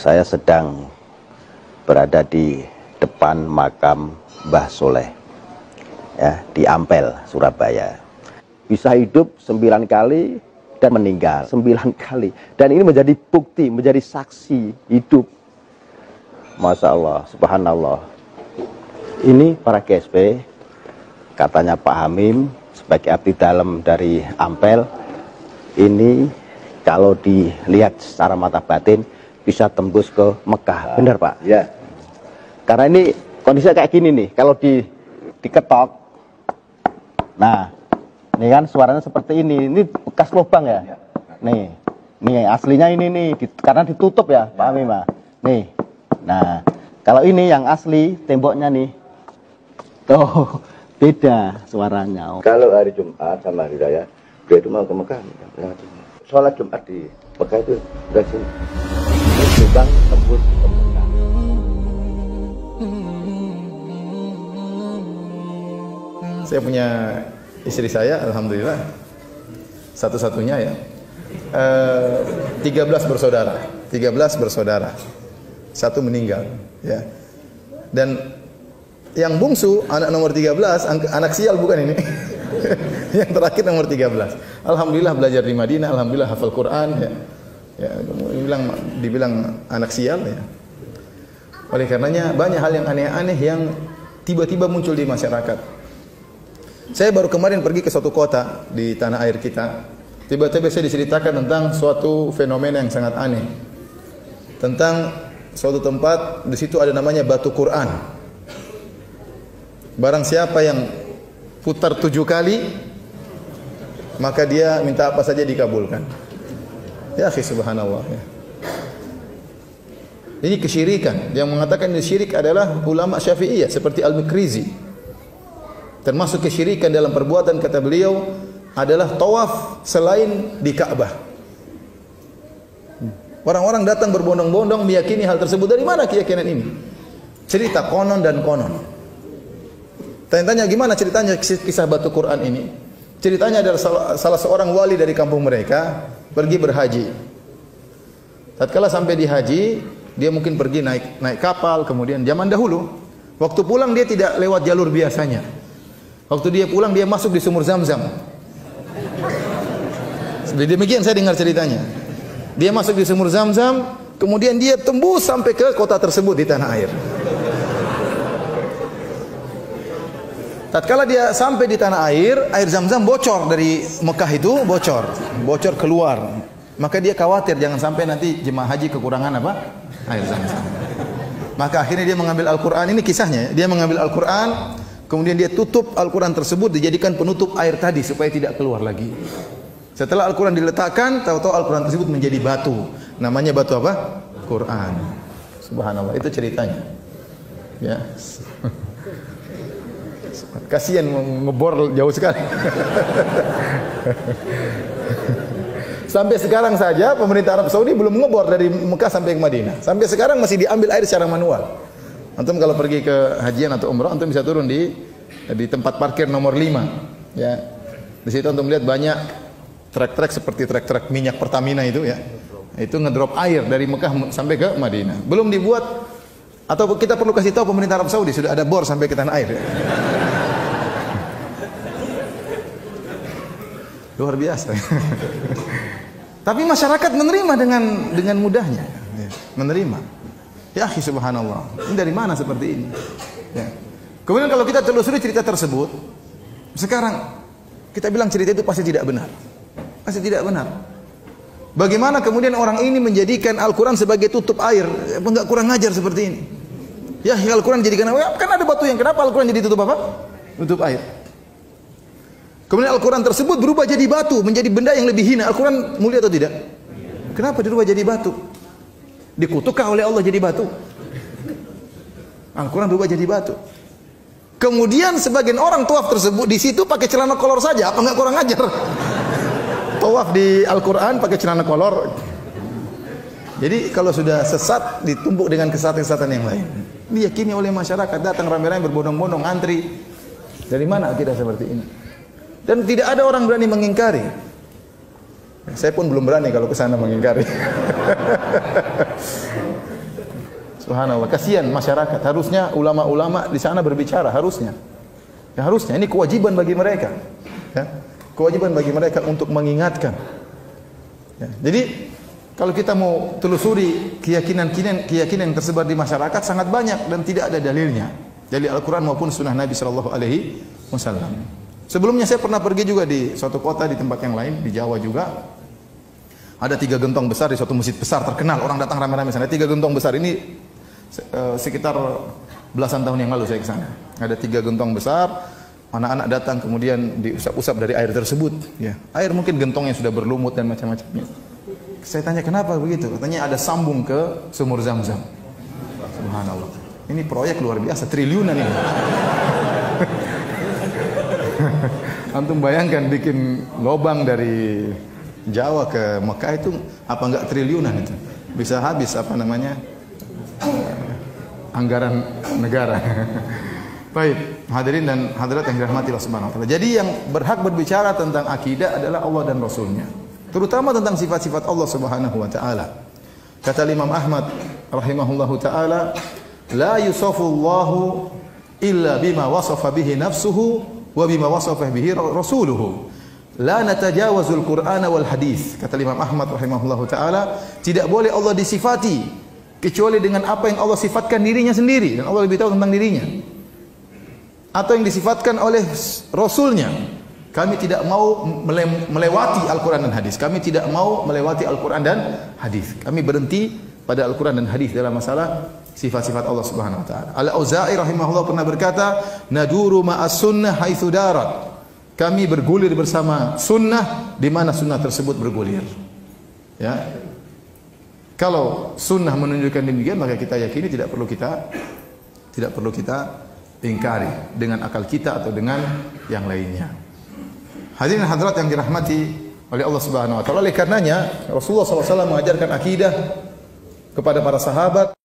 Saya sedang berada di depan makam Mbah Soleh, ya, di Ampel, Surabaya. Bisa hidup 9 kali dan meninggal 9 kali. Dan ini menjadi bukti, menjadi saksi hidup. Masya Allah, subhanallah. Ini para GSP, katanya Pak Hamim, sebagai abdi dalam dari Ampel, ini kalau dilihat secara mata batin, bisa tembus ke Mekah. Benar Pak? Ya. Karena ini kondisinya kayak gini nih, kalau diketok, nah, ini kan suaranya seperti ini bekas lubang ya. Nih aslinya ini nih, karena ditutup ya Pak Hamim. Nih, nah kalau ini yang asli temboknya nih, tuh beda suaranya. Kalau hari Jumat sama hari Raya, dia itu mau ke Mekah. Sholat Jumat di Mekah itu dari sini. Lubang tembus ke Mekah. Saya punya istri saya, alhamdulillah, satu-satunya ya. 13 bersaudara, satu meninggal, ya. Dan yang bungsu, anak nomor 13, anak sial bukan ini. Yang terakhir nomor 13. Alhamdulillah belajar di Madinah, alhamdulillah hafal Quran, ya. Ya, dibilang anak sial, ya. Oleh karenanya banyak hal yang aneh-aneh yang tiba-tiba muncul di masyarakat. Saya baru kemarin pergi ke suatu kota di tanah air kita. Tiba-tiba saya diceritakan tentang suatu fenomena yang sangat aneh. Tentang suatu tempat, di situ ada namanya batu Quran. Barang siapa yang putar 7 kali, maka dia minta apa saja dikabulkan. Ya akhi, subhanallah, ya. Ini kesyirikan. Yang mengatakan ini syirik adalah ulama Syafi'iyah seperti Al-Mikrizi. Termasuk kesyirikan dalam perbuatan, kata beliau, adalah tawaf selain di Ka'bah. Orang-orang datang berbondong-bondong meyakini hal tersebut. Dari mana keyakinan ini? Cerita konon dan konon. Tanya-tanya gimana ceritanya kisah batu Quran ini? Ceritanya adalah salah seorang wali dari kampung mereka pergi berhaji. Tatkala sampai di haji, dia mungkin pergi naik kapal, kemudian zaman dahulu, waktu pulang dia tidak lewat jalur biasanya. Waktu dia pulang, dia masuk di sumur Zam-Zam. Demikian saya dengar ceritanya. Dia masuk di sumur Zam-Zam, kemudian dia tembus sampai ke kota tersebut di tanah air. Tatkala dia sampai di tanah air Zam-Zam bocor dari Mekah itu, bocor keluar. Maka dia khawatir jangan sampai nanti jemaah haji kekurangan apa? Air Zam-Zam. Maka akhirnya dia mengambil Al-Quran, ini kisahnya. Dia mengambil Al-Quran, kemudian dia tutup Al-Quran tersebut, dijadikan penutup air tadi supaya tidak keluar lagi. Setelah Al-Quran diletakkan, tahu-tahu Al-Quran tersebut menjadi batu. Namanya batu apa? Quran. Subhanallah, itu ceritanya. Ya. Kasihan ngebor jauh sekali. Sampai sekarang saja pemerintah Arab Saudi belum ngebor dari Mekah sampai ke Madinah. Sampai sekarang masih diambil air secara manual. Antum kalau pergi ke hajian atau umrah, antum bisa turun di tempat parkir nomor 5. Ya. Di situ antum lihat banyak truk-truk seperti truk-truk minyak Pertamina itu, ya. Itu ngedrop air dari Mekah sampai ke Madinah. Belum dibuat, atau kita perlu kasih tahu pemerintah Arab Saudi sudah ada bor sampai ke tanah air. Ya. Luar biasa. Tapi masyarakat menerima dengan mudahnya, ya. Menerima. Ya akhi, subhanallah. Ini dari mana seperti ini? Ya. Kemudian kalau kita telusuri cerita tersebut, sekarang kita bilang cerita itu pasti tidak benar. Pasti tidak benar. Bagaimana kemudian orang ini menjadikan Al-Quran sebagai tutup air? Enggak kurang ajar seperti ini. Ya, Al-Quran jadikan apa? Kan ada batu yang, kenapa Al-Quran jadi tutup apa? Tutup air. Kemudian Al-Quran tersebut berubah jadi batu, menjadi benda yang lebih hina. Al-Quran mulia atau tidak? Kenapa dirubah jadi batu? Dikutukkah oleh Allah jadi batu? Al-Quran berubah jadi batu. Kemudian sebagian orang tawaf tersebut di situ pakai celana kolor saja, apa enggak kurang ajar? Tawaf di Al-Quran pakai celana kolor. Jadi kalau sudah sesat ditumpuk dengan kesesatan-kesesatan yang lain. Diyakini oleh masyarakat, datang ramai-ramai berbondong-bondong antri. Dari mana akidah seperti ini? Dan tidak ada orang berani mengingkari. Saya pun belum berani kalau ke sana mengingkari. Subhanallah, kasihan masyarakat. Harusnya ulama-ulama di sana berbicara, harusnya. Ya, harusnya ini kewajiban bagi mereka. Ya, kewajiban bagi mereka untuk mengingatkan. Ya, jadi kalau kita mau telusuri keyakinan yang tersebar di masyarakat sangat banyak dan tidak ada dalilnya dari Al-Quran maupun Sunnah Nabi Shallallahu Alaihi Wasallam. Sebelumnya saya pernah pergi juga di suatu kota di tempat yang lain di Jawa juga. Ada 3 gentong besar di suatu masjid besar terkenal, orang datang ramai-ramai sana. 3 gentong besar ini sekitar belasan tahun yang lalu saya ke sana. Ada 3 gentong besar, anak-anak datang kemudian diusap-usap dari air tersebut. Ya, air mungkin gentongnya sudah berlumut dan macam-macamnya. Saya tanya kenapa begitu? Katanya ada sambung ke sumur Zam-Zam. Subhanallah. Ini proyek luar biasa, triliunan ini. Antum bayangkan bikin lobang dari Jawa ke Mekah itu apa enggak triliunan itu? Bisa habis apa namanya? Anggaran negara. Baik, hadirin dan hadirat yang dirahmati Allah Subhanahu wa taala. Jadi yang berhak berbicara tentang akidah adalah Allah dan Rasulnya, terutama tentang sifat-sifat Allah Subhanahu wa taala. Kata Imam Ahmad rahimahullahu taala, la yusafullahu illa bima wasafa bihi nafsuhu wa bima wasafa bihi rasuluhu. La natajawazul Qur'ana wal hadis. Kata Imam Ahmad rahimahullahu taala, tidak boleh Allah disifati kecuali dengan apa yang Allah sifatkan dirinya sendiri, dan Allah lebih tahu tentang dirinya, atau yang disifatkan oleh Rasulnya. Kami tidak mau melewati Al-Quran dan hadis. Kami tidak mau melewati Al-Quran dan hadis. Kami berhenti pada Al-Quran dan hadis dalam masalah sifat-sifat Allah Subhanahu wa taala. Al-Auza'i rahimahullah pernah berkata, naduru ma'as sunnah haitsu darat. Kami bergulir bersama sunnah di mana sunnah tersebut bergulir. Ya. Kalau sunnah menunjukkan demikian, maka kita yakini tidak perlu kita ingkari dengan akal kita atau dengan yang lainnya. Hadirin hadirat yang dirahmati oleh Allah Subhanahu wa taala, oleh karenanya Rasulullah SAW mengajarkan akidah kepada para sahabat.